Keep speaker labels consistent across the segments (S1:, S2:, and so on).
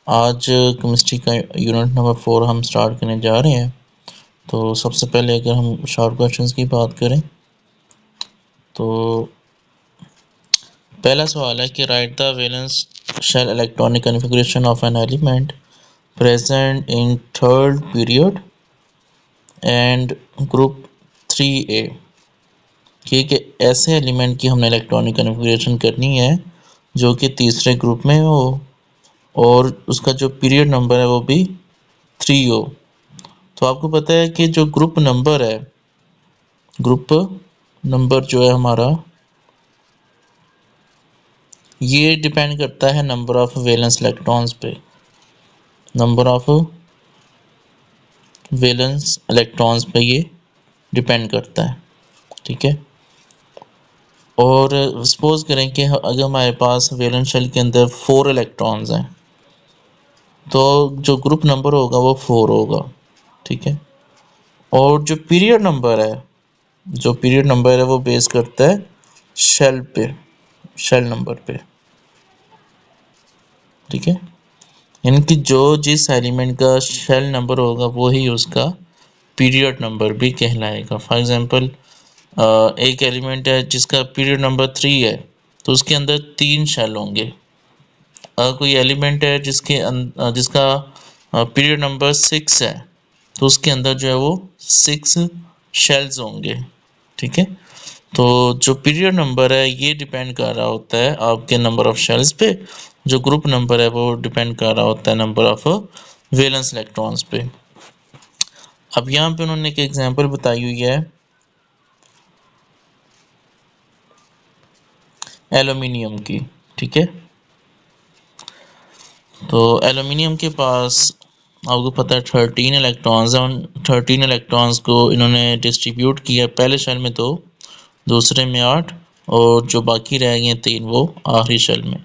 S1: आज केमिस्ट्री का unit number 4 हम स्टार्ट करने जा रहे हैं। तो सबसे पहले अगर हम शॉर्ट क्वेश्चंस की बात करें तो पहला सवाल है कि write the valence shell electronic configuration of an element present in third period and group 3A कि ऐसे एलिमेंट की हमने इलेक्ट्रॉनिक कॉन्फ़िगरेशन करनी है जो कि तीसरे ग्रुप में हो और उसका जो पीरियड नंबर है वो भी 3 हो। तो आपको पता है कि जो ग्रुप नंबर है, ग्रुप नंबर जो है हमारा, ये डिपेंड करता है नंबर ऑफ वैलेंस इलेक्ट्रॉन्स पे। नंबर ऑफ वैलेंस इलेक्ट्रॉन्स पे ये डिपेंड करता है, ठीक है। और सपोज करें कि अगर हमारे पास वैलेंस शेल के अंदर 4 इलेक्ट्रॉन्स हैं तो जो ग्रुप नंबर होगा वो 4 होगा, ठीक है। और जो पीरियड नंबर है, जो पीरियड नंबर है वो बेस करता है शेल पे, शेल नंबर पे, ठीक है। यानी कि जो जिस एलिमेंट का शेल नंबर होगा वो ही उसका पीरियड नंबर भी कहलाएगा। फॉर एग्जांपल एक एलिमेंट है जिसका पीरियड नंबर 3 है तो उसके अंदर 3 शेल होंगे। कोई एलिमेंट है जिसका पीरियड नंबर 6 है तो उसके अंदर जो है वो 6 शेल्स होंगे, ठीक है। तो जो पीरियड नंबर है ये डिपेंड कर रहा होता है आपके नंबर ऑफ शेल्स पे, जो ग्रुप नंबर है वो डिपेंड कर रहा होता है नंबर ऑफ वैलेंस इलेक्ट्रॉन्स पे। अब यहाँ पे उन्होंने एक एग्जांपल बताई हुई है एल्यूमिनियम की, ठीक है। तो एल्यूमिनियम के पास आपको पता है 13 इलेक्ट्रॉन्स हैं। उन 13 इलेक्ट्रॉन्स को इन्होंने डिस्ट्रीब्यूट किया पहले शेल में 2, दूसरे में 8 और जो बाकी रह गए 3 वो आखिरी शेल में।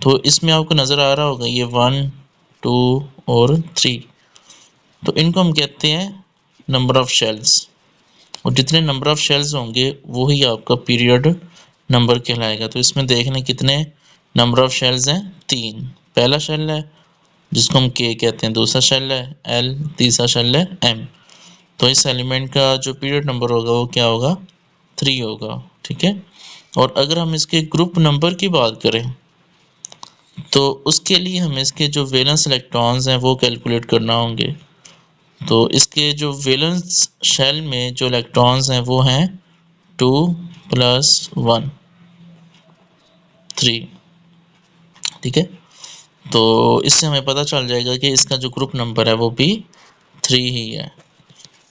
S1: तो इसमें आपको नज़र आ रहा होगा ये 1, 2 और 3। तो इनको हम कहते हैं नंबर ऑफ शेल्स, और जितने नंबर ऑफ शेल्स होंगे वही आपका पीरियड नंबर कहलाएगा। तो इसमें देखने कितने नंबर ऑफ शेल्स हैं, 3। पहला शेल है जिसको हम के कहते हैं, दूसरा शेल है एल, तीसरा शेल है एम। तो इस एलिमेंट का जो पीरियड नंबर होगा वो क्या होगा, 3 होगा, ठीक है। और अगर हम इसके ग्रुप नंबर की बात करें तो उसके लिए हमें इसके जो वैलेंस इलेक्ट्रॉन्स हैं वो कैलकुलेट करना होंगे। तो इसके जो वैलेंस शेल में जो इलेक्ट्रॉन्स हैं वो हैं 2 + 1 3, ठीक है। तो इससे हमें पता चल जाएगा कि इसका जो ग्रुप नंबर है वो भी 3 ही है।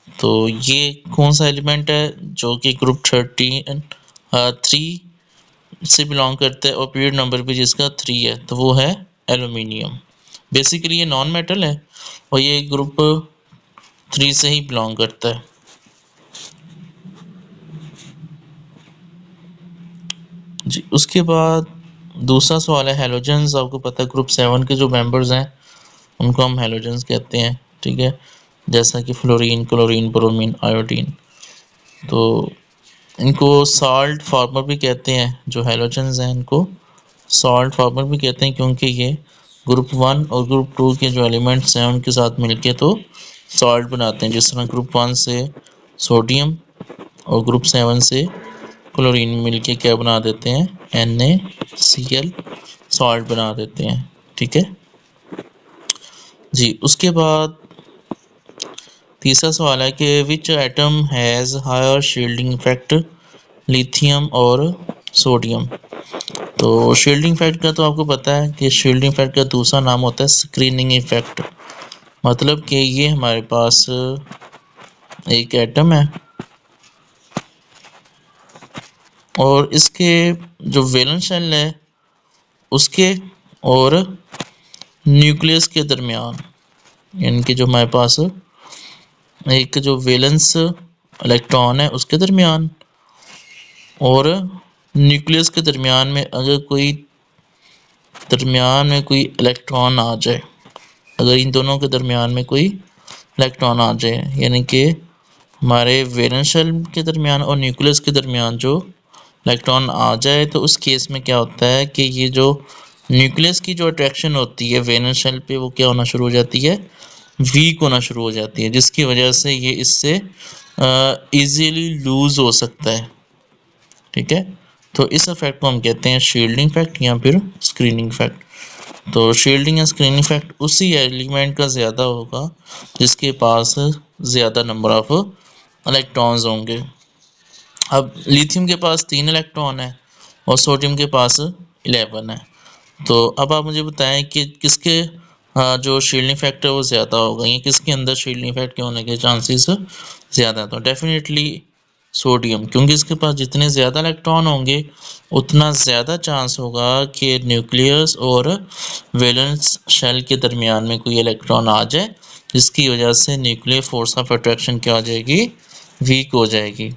S1: तो ये कौन सा एलिमेंट है जो कि ग्रुप 3 से बिलोंग करता है और पीरियड नंबर भी जिसका 3 है, तो वो है एल्यूमिनियम। बेसिकली ये नॉन मेटल है और ये ग्रुप 3 से ही बिलोंग करता है। जी, उसके बाद दूसरा सवाल है हैलोजेंस। आपको पता है ग्रुप 7 के जो मेंबर्स हैं उनको हम हैलोजेंस कहते हैं, ठीक है। जैसा कि फ्लोरीन, क्लोरीन, ब्रोमीन, आयोडीन। तो इनको साल्ट फार्मर भी कहते हैं, जो हैलोजेंस हैं इनको सॉल्ट फार्मर भी कहते हैं क्योंकि ये ग्रुप 1 और ग्रुप 2 के जो एलिमेंट्स हैं उनके साथ मिलके तो सॉल्ट बनाते हैं। जिस तरह ग्रुप 1 से सोडियम और ग्रुप 7 से क्लोरीन मिलके क्या बना देते हैं, NaCl सॉल्ट बना देते हैं, ठीक है जी। उसके बाद तीसरा सवाल है कि which atom has higher shielding effect, lithium और सोडियम। तो शील्डिंग इफेक्ट का तो आपको पता है कि शील्डिंग इफेक्ट का दूसरा नाम होता है स्क्रीनिंग इफेक्ट। मतलब कि ये हमारे पास एक एटम है और इसके जो वैलेंस शेल है उसके और न्यूक्लियस के दरमियान, यानी कि जो हमारे पास एक जो वैलेंस इलेक्ट्रॉन है उसके दरमियान और न्यूक्लियस के दरमियान में अगर कोई इलेक्ट्रॉन आ जाए, अगर इन दोनों के दरमियान में कोई इलेक्ट्रॉन आ जाए, यानी कि हमारे वैलेंस शेल के दरमियान और न्यूक्लियस के दरमियान जो इलेक्ट्रॉन आ जाए, तो उस केस में क्या होता है कि ये जो न्यूक्लियस की जो अट्रैक्शन होती है वैलेंस शेल पे वो क्या होना शुरू हो जाती है, वीक होना शुरू हो जाती है, जिसकी वजह से ये इससे इजीली लूज हो सकता है। ठीक है, तो इस इफेक्ट को हम कहते हैं शील्डिंग इफेक्ट या फिर स्क्रीनिंग इफेक्ट। तो शील्डिंग या स्क्रीनिंग इफेक्ट उसी एलिमेंट का ज़्यादा होगा जिसके पास ज़्यादा नंबर ऑफ इलेक्ट्रॉन्स होंगे। अब लिथियम के पास 3 इलेक्ट्रॉन है और सोडियम के पास 11 है। तो अब आप मुझे बताएं कि किसके जो शील्डिंग फैक्टर वो ज़्यादा होगा, या किसके अंदर शील्डिंग फैक्ट के होने के चांसेस ज़्यादा हैं। तो डेफिनेटली सोडियम, क्योंकि इसके पास जितने ज़्यादा इलेक्ट्रॉन होंगे उतना ज़्यादा चांस होगा कि न्यूक्लियस और वैलेंस शेल के दरमियान में कोई इलेक्ट्रॉन आ जाए, जिसकी वजह से न्यूक्लियर फोर्स ऑफ अट्रैक्शन क्या हो जाएगी, वीक हो जाएगी।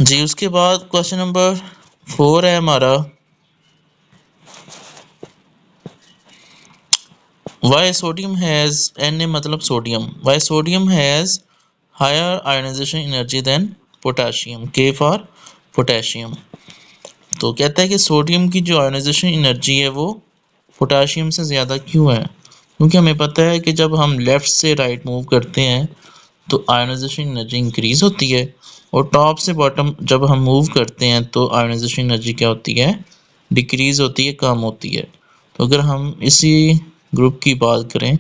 S1: जी, उसके बाद क्वेश्चन नंबर 4 है हमारा, वाई सोडियम हैज़, Na मतलब sodium, why sodium has higher ionisation energy than potassium, K for potassium. तो कहता है कि सोडियम की जो आयोनाइजेशन एनर्जी है वो पोटेशियम से ज़्यादा क्यों है, क्योंकि हमें पता है कि जब हम लेफ़्ट से राइट मूव करते हैं तो आयोनाइजेशन एनर्जी इंक्रीज़ होती है, और टॉप से बॉटम जब हम मूव करते हैं तो आयोनाइजेशन एनर्जी क्या होती है, डिक्रीज़ होती है, कम होती है। तो अगर हम इसी ग्रुप की बात करें,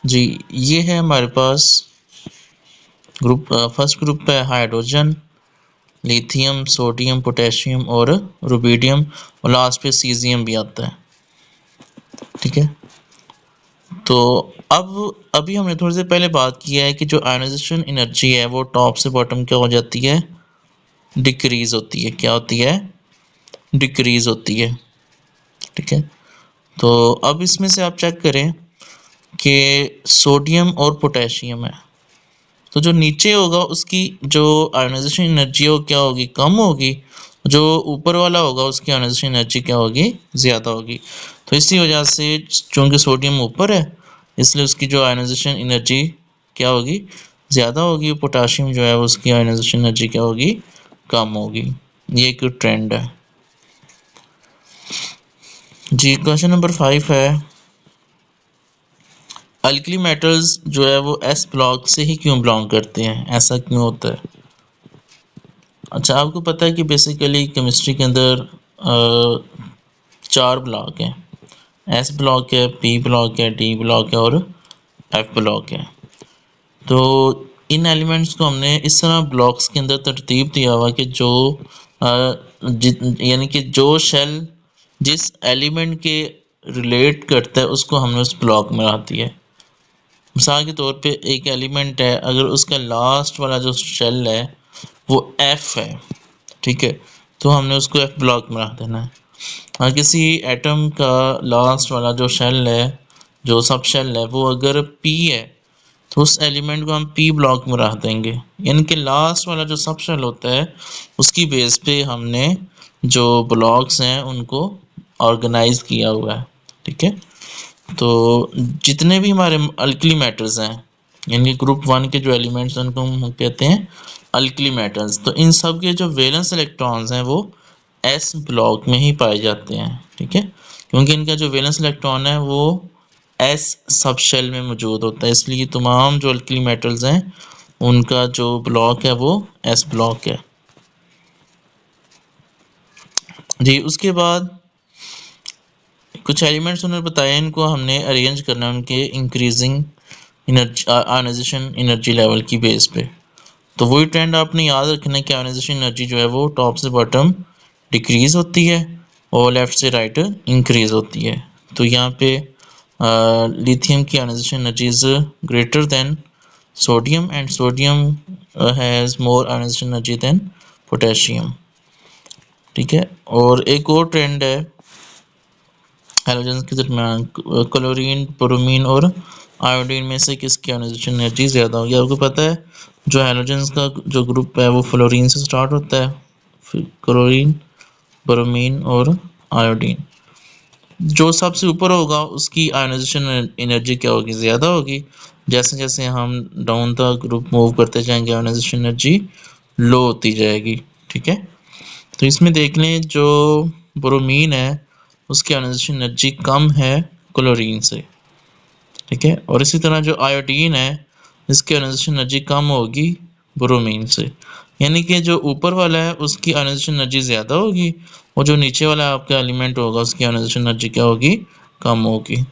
S1: जी ये है हमारे पास ग्रुप, फर्स्ट ग्रुप है हाइड्रोजन, लिथियम, सोडियम, पोटेशियम और रुबिडियम, और लास्ट पे सीजियम भी आता है। ठीक है, तो अब अभी हमने थोड़ी देर पहले बात किया है कि जो आयोनाइजेशन एनर्जी है वो टॉप से बॉटम क्या हो जाती है, डिक्रीज होती है। क्या होती है, डिक्रीज होती है। ठीक है, तो अब इसमें से आप चेक करें कि सोडियम और पोटेशियम है, तो जो नीचे होगा उसकी जो आयोनाइजेशन एनर्जी हो क्या होगी, कम होगी, जो ऊपर वाला होगा उसकी आयोनाइजेशन एनर्जी क्या होगी, ज़्यादा होगी। तो इसी वजह से चूँकि सोडियम ऊपर है इसलिए उसकी जो आयोनाइजेशन एनर्जी क्या होगी, ज़्यादा होगी, पोटाशियम जो है उसकी आयोनाइजेशन एनर्जी क्या होगी, कम होगी। ये एक ट्रेंड है। जी, क्वेश्चन नंबर 5 है, अल्कली मेटल्स जो है वो एस ब्लॉक से ही क्यों बिलोंग करते हैं, ऐसा क्यों होता है? अच्छा, आपको पता है कि बेसिकली केमिस्ट्री के अंदर 4 ब्लॉक हैं, एस ब्लॉक है, पी ब्लॉक है, डी ब्लॉक है और एफ ब्लॉक है। तो इन एलिमेंट्स को हमने इस तरह ब्लॉक्स के अंदर तरतीब दिया हुआ कि जो यानी कि जो शेल जिस एलिमेंट के रिलेट करता है उसको हमने उस ब्लॉक में रख दिया है। मिसाल के तौर पे एक एलिमेंट है, अगर उसका लास्ट वाला जो शेल है वो एफ है, ठीक है, तो हमने उसको एफ ब्लॉक में रख देना है। और किसी एटम का लास्ट वाला जो शेल है, जो सब शेल है, वो अगर पी है तो उस एलिमेंट को हम पी ब्लॉक में रख देंगे। यानी कि लास्ट वाला जो सब शेल होता है उसकी बेस पे हमने जो ब्लॉक्स हैं उनको ऑर्गेनाइज किया हुआ है। ठीक है, तो जितने भी हमारे अल्कली मेटल्स हैं, यानी ग्रुप 1 के जो एलिमेंट्स हैं उनको हम कहते हैं अल्कली मेटल्स। तो इन सब के जो वैलेंस इलेक्ट्रॉन्स हैं वो एस ब्लॉक में ही पाए जाते हैं। ठीक है, क्योंकि इनका जो वैलेंस इलेक्ट्रॉन है वो एस सब शेल में मौजूद होता है, इसलिए तमाम जो अल्कली मेटल्स हैं उनका जो ब्लॉक है वो एस ब्लॉक है। जी, उसके बाद कुछ एलिमेंट्स उन्होंने बताया, इनको हमने अरेंज करना है उनके increasing energy ionisation energy level की बेस पे। तो वही ट्रेंड आपने याद रखना है कि आयोनाइजेशन एनर्जी जो है वो टॉप से बॉटम डिक्रीज होती है और लेफ्ट से राइट इंक्रीज होती है। तो यहाँ पे लिथियम की ionisation energy is greater than sodium and sodium has more ionisation energy than potassium. ठीक है, और एक और ट्रेंड है हैलोजेंस के दरमियान, क्लोरीन, ब्रोमीन और आयोडीन में से किसकी आयोनाइजेशन एनर्जी ज़्यादा होगी? आपको पता है जो हैलोजेंस का जो ग्रुप है वो फ्लोरीन से स्टार्ट होता है, फिर क्लोरीन, ब्रोमीन और आयोडीन। जो सबसे ऊपर होगा उसकी आयोनाइजेशन एनर्जी क्या होगी, ज़्यादा होगी। जैसे जैसे हम डाउन द ग्रुप मूव करते जाएंगे आयोनाइजेशन एनर्जी लो होती जाएगी। ठीक है, तो इसमें देख लें जो ब्रोमीन है उसकी आयोनाइजेशन एनर्जी कम है क्लोरीन से। ठीक है, और इसी तरह जो आयोडीन है इसकी आयोनाइजेशन एनर्जी कम होगी ब्रोमीन से। यानी कि जो ऊपर वाला है उसकी आयोनाइजेशन एनर्जी ज़्यादा होगी और जो नीचे वाला आपका एलिमेंट होगा उसकी आयोनाइजेशन एनर्जी क्या होगी, कम होगी।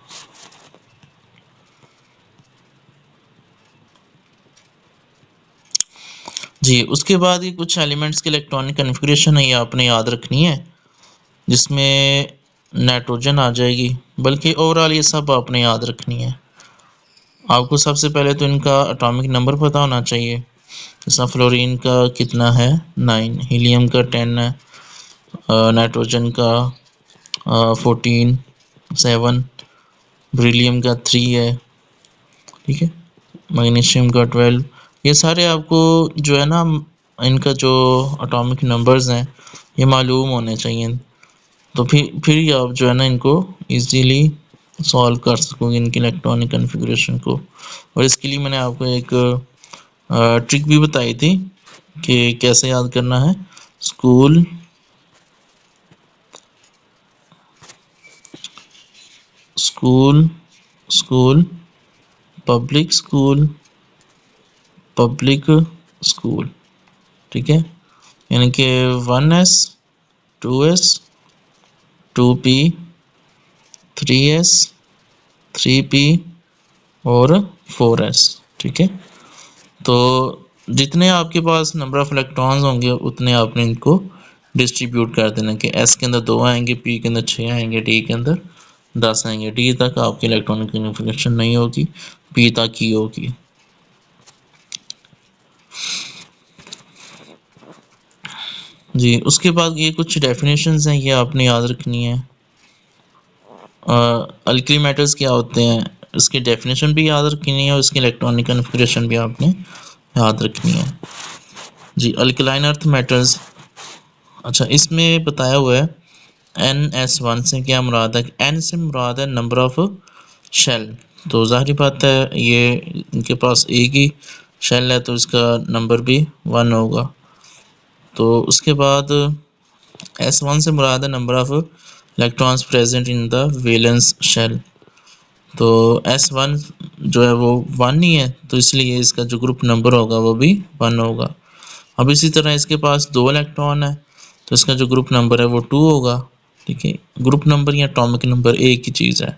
S1: जी, उसके बाद ये कुछ एलिमेंट्स की इलेक्ट्रॉनिक कन्फिग्रेशन है, ये आपने याद रखनी है, जिसमें नाइट्रोजन आ जाएगी, बल्कि ओवरऑल ये सब आपने याद रखनी है। आपको सबसे पहले तो इनका एटॉमिक नंबर पता होना चाहिए। जैसा फ्लोरीन का कितना है 9, हीलियम का 10 है, नाइट्रोजन का 14, 7, बेरिलियम का 3 है। ठीक है, मैग्नीशियम का 12। ये सारे आपको जो है ना इनका जो एटॉमिक नंबर्स हैं ये मालूम होने चाहिए, तो फिर ही आप जो है ना इनको इजीली सॉल्व कर सकोगे इनकी इलेक्ट्रॉनिक कन्फिग्रेशन को। और इसके लिए मैंने आपको एक ट्रिक भी बताई थी कि कैसे याद करना है। School school school public school public school. ठीक है, यानी कि 1S 2S 2P 3S 3P और 4S। ठीक है, तो जितने आपके पास नंबर ऑफ इलेक्ट्रॉन्स होंगे उतने आपने इनको डिस्ट्रीब्यूट कर देना कि S के अंदर 2 आएंगे, P के अंदर 6 आएंगे, D के अंदर 10 आएंगे। D तक आपकी इलेक्ट्रॉनिक कन्फिग्रेशन नहीं होगी, P तक ही होगी। जी, उसके बाद ये कुछ डेफिनेशंस हैं, ये आपने याद रखनी है। अल्कली मेटल्स क्या होते हैं इसकी डेफिनेशन भी याद रखनी है और इसकी इलेक्ट्रॉनिक कन्फिग्रेशन भी आपने याद रखनी है। जी, अल्कलाइन अर्थ मेटल्स, अच्छा इसमें बताया हुआ है NS1 से क्या मुराद है। N से मुराद है नंबर ऑफ शेल, तो जाहिर बात है ये इनके पास एक ही शेल है तो इसका नंबर भी 1 होगा। तो उसके बाद S1 से मुराद है number of electrons present in the valence shell, तो S1 जो है वो 1 ही है तो इसलिए इसका जो ग्रुप नंबर होगा वो भी 1 होगा। अब इसी तरह इसके पास 2 इलेक्ट्रॉन है तो इसका जो ग्रुप नंबर है वो 2 होगा। ठीक है, ग्रुप नंबर या एटॉमिक नंबर एक ही चीज़ है।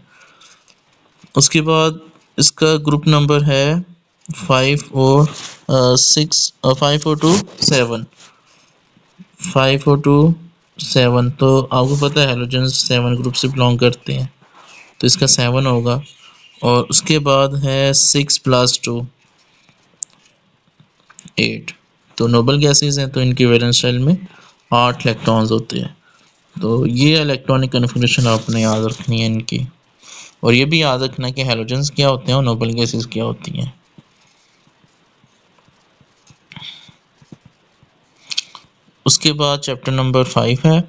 S1: उसके बाद इसका ग्रुप नंबर है 5 और 6 और 5 और 2 7, 5 और 2 7। तो आपको पता है हैलोजेंस 7 ग्रुप से बिलोंग करते हैं तो इसका 7 होगा। और उसके बाद है 6 + 2 8, तो नोबल गैसेज हैं तो इनकी वैलेंस शेल में 8 इलेक्ट्रॉन्स होते हैं। तो ये इलेक्ट्रॉनिक कन्फिग्रेशन आपने याद रखनी है इनकी, और ये भी याद रखना है कि हैलोजेंस क्या होते हैं और नोबल गैसेज क्या होती हैं। उसके बाद चैप्टर नंबर 5 है,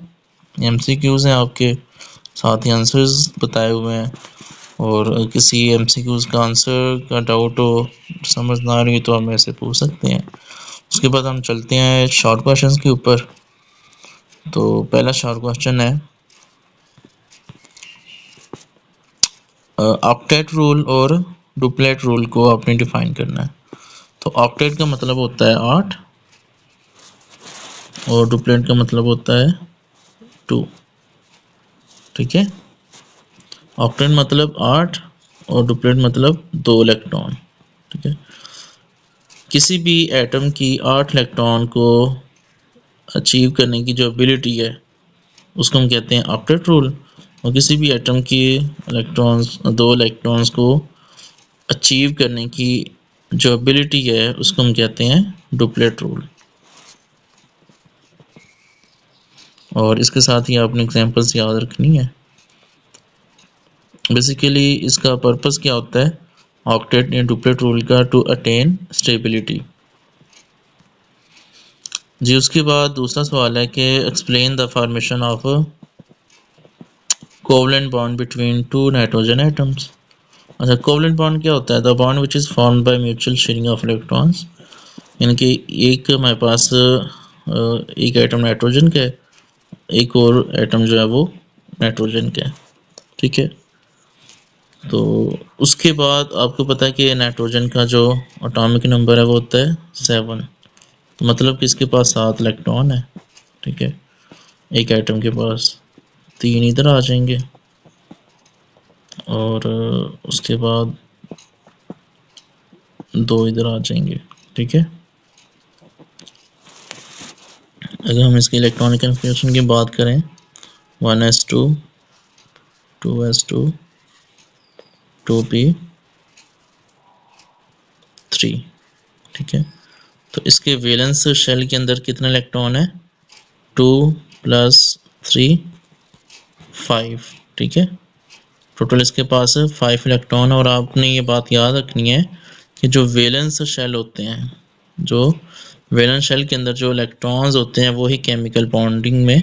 S1: MCQs हैं आपके, साथ ही आंसर्स बताए हुए हैं। और किसी MCQs का आंसर का डाउट हो, समझ ना आ रही तो आप मेरे से पूछ सकते हैं। उसके बाद हम चलते हैं शॉर्ट क्वेश्चंस के ऊपर। तो पहला शॉर्ट क्वेश्चन है, ऑक्टेट रूल और डुप्लेट रूल को आपने डिफाइन करना है। तो ऑक्टेट का मतलब होता है 8 और डुप्लेट का मतलब होता है 2। ठीक है, ऑक्टेट मतलब 8 और डुप्लेट मतलब 2 इलेक्ट्रॉन। ठीक है, किसी भी एटम की 8 इलेक्ट्रॉन को अचीव करने की जो एबिलिटी है उसको हम कहते हैं ऑक्टेट रूल, और किसी भी एटम की इलेक्ट्रॉन्स 2 इलेक्ट्रॉन्स को अचीव करने की जो एबिलिटी है उसको हम कहते हैं डुप्लेट रूल। और इसके साथ ही आपने एग्जांपल्स याद रखनी है। बेसिकली इसका पर्पस क्या होता है ऑक्टेट या डुप्लेट रूल का, टू अटेन स्टेबिलिटी। जी उसके बाद दूसरा सवाल है कि explain the formation of covalent bond between two nitrogen atoms. अच्छा, कोवलेंट बॉन्ड क्या होता है? The bond which is formed by mutual sharing of electrons, यानी कि एक हमारे पास एक एटम नाइट्रोजन का है, एक और एटम जो है वो नाइट्रोजन का है, ठीक है। तो उसके बाद आपको पता है कि नाइट्रोजन का जो एटॉमिक नंबर है वो होता है 7, मतलब कि इसके पास 7 इलेक्ट्रॉन है, ठीक है। एक एटम के पास 3 इधर आ जाएंगे और उसके बाद 2 इधर आ जाएंगे, ठीक है। अगर हम इसकी इलेक्ट्रॉनिक कन्फिग्रेशन की बात करें 1s2 2s2 2p3, ठीक है। तो इसके वैलेंस शेल के अंदर कितने इलेक्ट्रॉन है? 2 + 3 5, ठीक है। टोटल इसके पास 5 इलेक्ट्रॉन। और आपने ये बात याद रखनी है कि जो वैलेंस शेल होते हैं, जो वैलेंस शेल के अंदर जो इलेक्ट्रॉन्स होते हैं वो ही केमिकल बॉन्डिंग में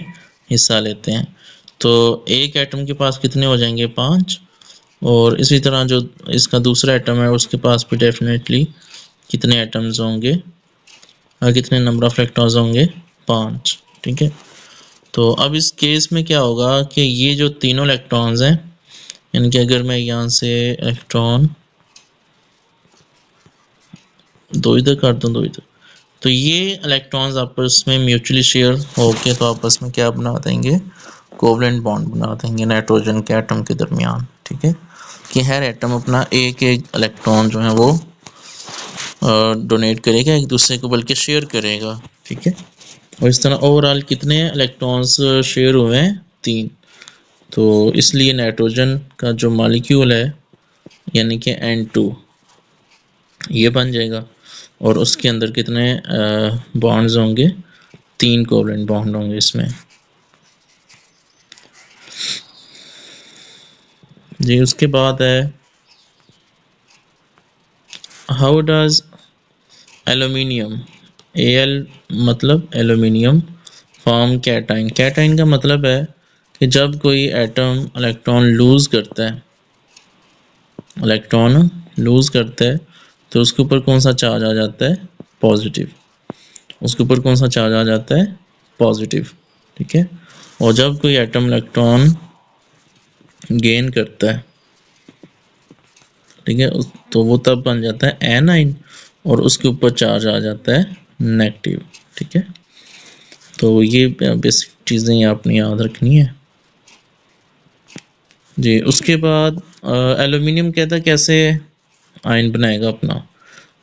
S1: हिस्सा लेते हैं। तो एक एटम के पास कितने हो जाएंगे? 5। और इसी तरह जो इसका दूसरा एटम है उसके पास भी डेफिनेटली कितने एटम्स होंगे और कितने नंबर ऑफ इलेक्ट्रॉन्स होंगे? 5, ठीक है। तो अब इस केस में क्या होगा कि ये जो तीनों इलेक्ट्रॉन्स हैं, यानी कि अगर मैं यहाँ से इलेक्ट्रॉन 2 इधर कर दूँ 2 इधर, तो ये इलेक्ट्रॉन्स आपस में म्यूचुअली शेयर होके तो आपस में क्या बना देंगे? कोवलेंट बॉन्ड बना देंगे नाइट्रोजन के एटम के दरमियान, ठीक है। कि हर एटम अपना एक एक इलेक्ट्रॉन जो है वो डोनेट करेगा एक दूसरे को, बल्कि शेयर करेगा, ठीक है। और इस तरह ओवरऑल कितने इलेक्ट्रॉन्स शेयर हुए हैं? 3। तो इसलिए नाइट्रोजन का जो मॉलिक्यूल है यानी कि N2 ये बन जाएगा और उसके अंदर कितने बॉन्ड्स होंगे? 3 कोवलेंट बॉन्ड होंगे इसमें। जी उसके बाद है हाउ डज एल्यूमिनियम, Al मतलब एल्यूमिनियम, फॉर्म कैटाइन। कैटाइन का मतलब है कि जब कोई एटम इलेक्ट्रॉन लूज करता है, इलेक्ट्रॉन लूज करता है तो उसके ऊपर कौन सा चार्ज आ जाता है? पॉजिटिव। उसके ऊपर कौन सा चार्ज आ जाता है? पॉजिटिव, ठीक है। और जब कोई एटम इलेक्ट्रॉन गेन करता है, ठीक है, तो वो तब बन जाता है एनाइन और उसके ऊपर चार्ज आ जाता है नेगेटिव, ठीक है। तो ये बेसिक चीज़ें आपने याद रखनी है। जी उसके बाद एल्यूमिनियम कहता है कैसे आयन बनाएगा अपना।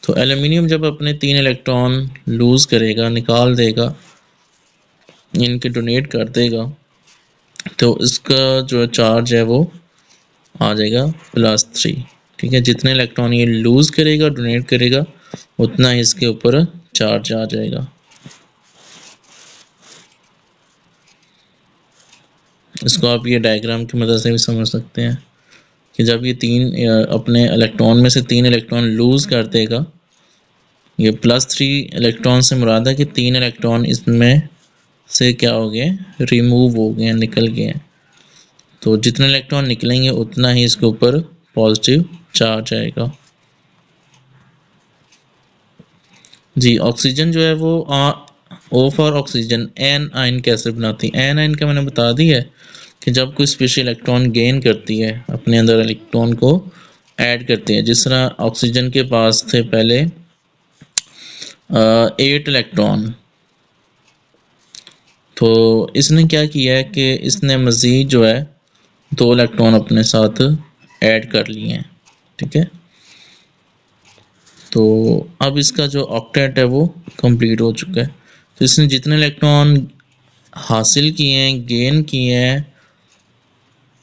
S1: तो एल्यूमिनियम जब अपने 3 इलेक्ट्रॉन लूज करेगा, निकाल देगा, इनके डोनेट कर देगा, तो इसका जो चार्ज है वो आ जाएगा +3, ठीक है। जितने इलेक्ट्रॉन ये लूज करेगा, डोनेट करेगा, उतना ही इसके ऊपर चार्ज आ जाएगा। इसको आप ये डायग्राम की मदद से भी समझ सकते हैं कि जब ये 3 अपने इलेक्ट्रॉन में से 3 इलेक्ट्रॉन लूज कर देगा, ये +3 इलेक्ट्रॉन से मुराद है कि 3 इलेक्ट्रॉन इसमें से क्या हो गए? रिमूव हो गए, निकल गए। तो जितने इलेक्ट्रॉन निकलेंगे उतना ही इसके ऊपर पॉजिटिव चार्ज आएगा। जी ऑक्सीजन जो है वो O for oxygen anion कैसे बनाती है? एन आयन का मैंने बता दी है कि जब कोई स्पेशल इलेक्ट्रॉन गेन करती है, अपने अंदर इलेक्ट्रॉन को ऐड करती है, जिस तरह ऑक्सीजन के पास थे पहले 8 इलेक्ट्रॉन, तो इसने क्या किया है कि इसने मज़ीद जो है 2 इलेक्ट्रॉन अपने साथ ऐड कर लिए हैं, ठीक है। तो अब इसका जो ऑक्टेट है वो कंप्लीट हो चुका है। तो इसने जितने इलेक्ट्रॉन हासिल किए हैं, गेन किए हैं,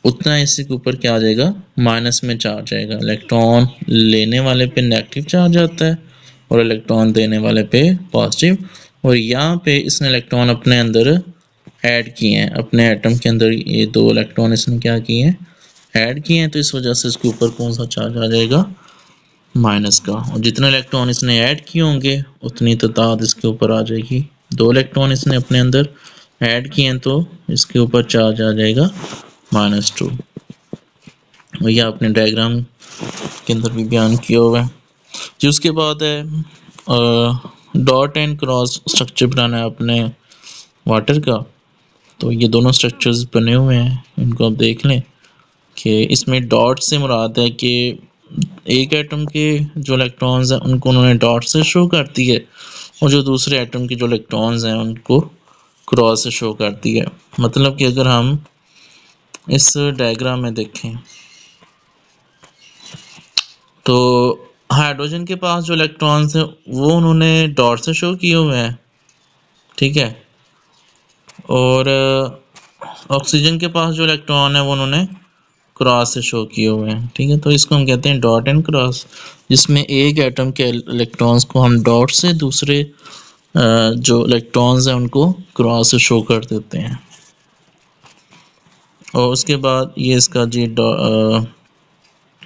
S1: उतना इसी के ऊपर क्या आ जाएगा? माइनस में चार्ज आएगा। इलेक्ट्रॉन लेने वाले पे नेगेटिव चार्ज आता है और इलेक्ट्रॉन देने वाले पे पॉजिटिव। और यहाँ पे इसने इलेक्ट्रॉन अपने अंदर ऐड किए हैं, अपने एटम के अंदर ये 2 इलेक्ट्रॉन इसने क्या किए हैं? ऐड किए हैं। तो इस वजह से इसके ऊपर कौन सा चार्ज आ जाएगा? माइनस का। और जितने इलेक्ट्रॉन इसने ऐड किए होंगे उतनी तादाद इसके ऊपर आ जाएगी 2 इलेक्ट्रॉन इसने अपने अंदर ऐड किए हैं तो इसके ऊपर चार्ज आ जाएगा -2। और ये आपने डायग्राम के अंदर भी बयान किया हुआ है जी। उसके बाद है डॉट एंड क्रॉस स्ट्रक्चर बनाना है अपने वाटर का। तो ये दोनों स्ट्रक्चर्स बने हुए हैं, इनको आप देख लें कि इसमें डॉट से मुराद है कि एक एटम के जो इलेक्ट्रॉन्स हैं उनको उन्होंने डॉट से शो कर दी है, और जो दूसरे एटम के जो इलेक्ट्रॉन्स हैं उनको क्रॉस से शो कर दी है। मतलब कि अगर हम इस डायग्राम में देखें तो हाइड्रोजन के पास जो इलेक्ट्रॉन्स हैं वो उन्होंने डॉट से शो किए हुए हैं, ठीक है। और ऑक्सीजन के पास जो इलेक्ट्रॉन है वो उन्होंने क्रॉस से शो किए हुए हैं, ठीक है। तो इसको हम कहते हैं डॉट एंड क्रॉस, जिसमें एक एटम के इलेक्ट्रॉन्स को हम डॉट से दूसरे जो इलेक्ट्रॉन्स हैं उनको क्रॉस से शो कर देते हैं। और उसके बाद ये इसका जी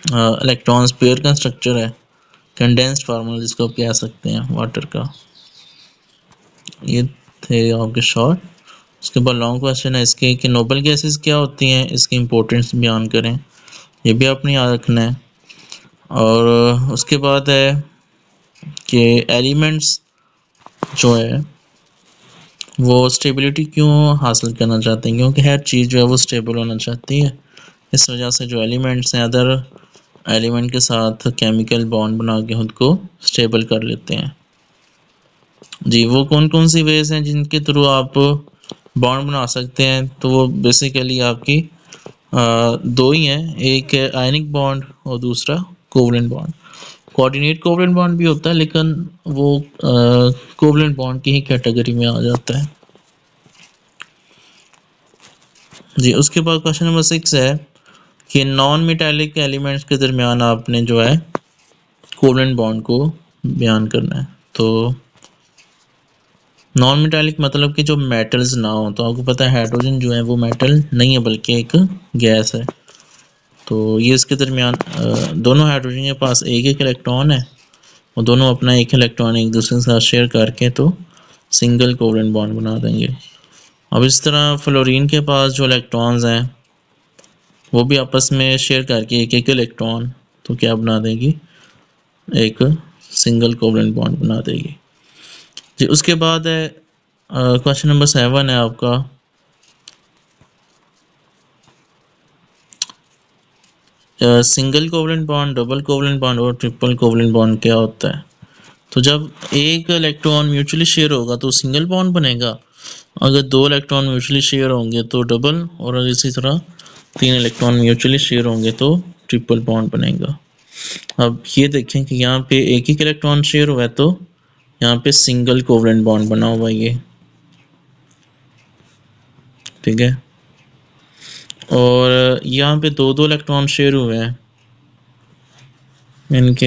S1: इलेक्ट्रॉन्स पेयर का स्ट्रक्चर है, कंडेंस्ड फार्मूला जिसको आप कह सकते हैं वाटर का। ये थे आपके शॉर्ट। उसके बाद लॉन्ग क्वेश्चन है इसके कि नोबल गैसेस क्या होती हैं, इसकी इंपॉर्टेंस बयान करें, ये भी आपने याद रखना है। और उसके बाद है कि एलिमेंट्स जो है वो स्टेबिलिटी क्यों हासिल करना चाहते हैं, क्योंकि हर चीज़ जो है वो स्टेबल होना चाहती है। इस वजह से जो एलिमेंट्स हैं अदर एलिमेंट के साथ केमिकल बॉन्ड बना के खुद को स्टेबल कर लेते हैं जी। वो कौन कौन सी वेज हैं जिनके थ्रू आप बॉन्ड बना सकते हैं, तो वो बेसिकली आपकी दो ही हैं, एक है आयनिक बॉन्ड और दूसरा covalent bond. Coordinate covalent bond भी होता है लेकिन वो कोवलेंट बॉन्ड की ही कैटेगरी में आ जाता है जी। उसके बाद क्वेश्चन नंबर 6 है कि नॉन मेटालिक एलिमेंट्स के दरमियान आपने जो है कोवलेंट बॉन्ड को बयान करना है। तो नॉन मेटालिक मतलब कि जो मेटल्स ना हो, तो आपको पता है हाइड्रोजन जो है वो मेटल नहीं है बल्कि एक गैस है। तो ये इसके दरमियान दोनों हाइड्रोजन के पास एक एक इलेक्ट्रॉन है और दोनों अपना एक इलेक्ट्रॉन एक दूसरे के साथ शेयर करके तो सिंगल कोवलेंट बॉन्ड बना देंगे। अब इस तरह फ्लोरीन के पास जो इलेक्ट्रॉन्स हैं वो भी आपस में शेयर करके एक एक इलेक्ट्रॉन तो क्या बना देगी, एक सिंगल कोवलेंट बॉन्ड बना देगी जी। उसके बाद है क्वेश्चन नंबर 7 है आपका single covalent bond, double covalent bond और ट्रिपल कोवलेंट बॉन्ड क्या होता है। तो जब एक इलेक्ट्रॉन म्यूचुअली शेयर होगा तो सिंगल बॉन्ड बनेगा, अगर दो इलेक्ट्रॉन म्यूचुअली शेयर होंगे तो डबल, और अगर इसी तरह 3 इलेक्ट्रॉन म्यूचुअली शेयर होंगे तो ट्रिपल बॉन्ड बनेगा। अब ये देखें कि यहाँ पे एक ही इलेक्ट्रॉन शेयर हुआ है तो यहाँ पे सिंगल कोवलेंट बॉन्ड बना हुआ है ये, ठीक है। और यहाँ पे दो दो इलेक्ट्रॉन शेयर हुए हैं इनके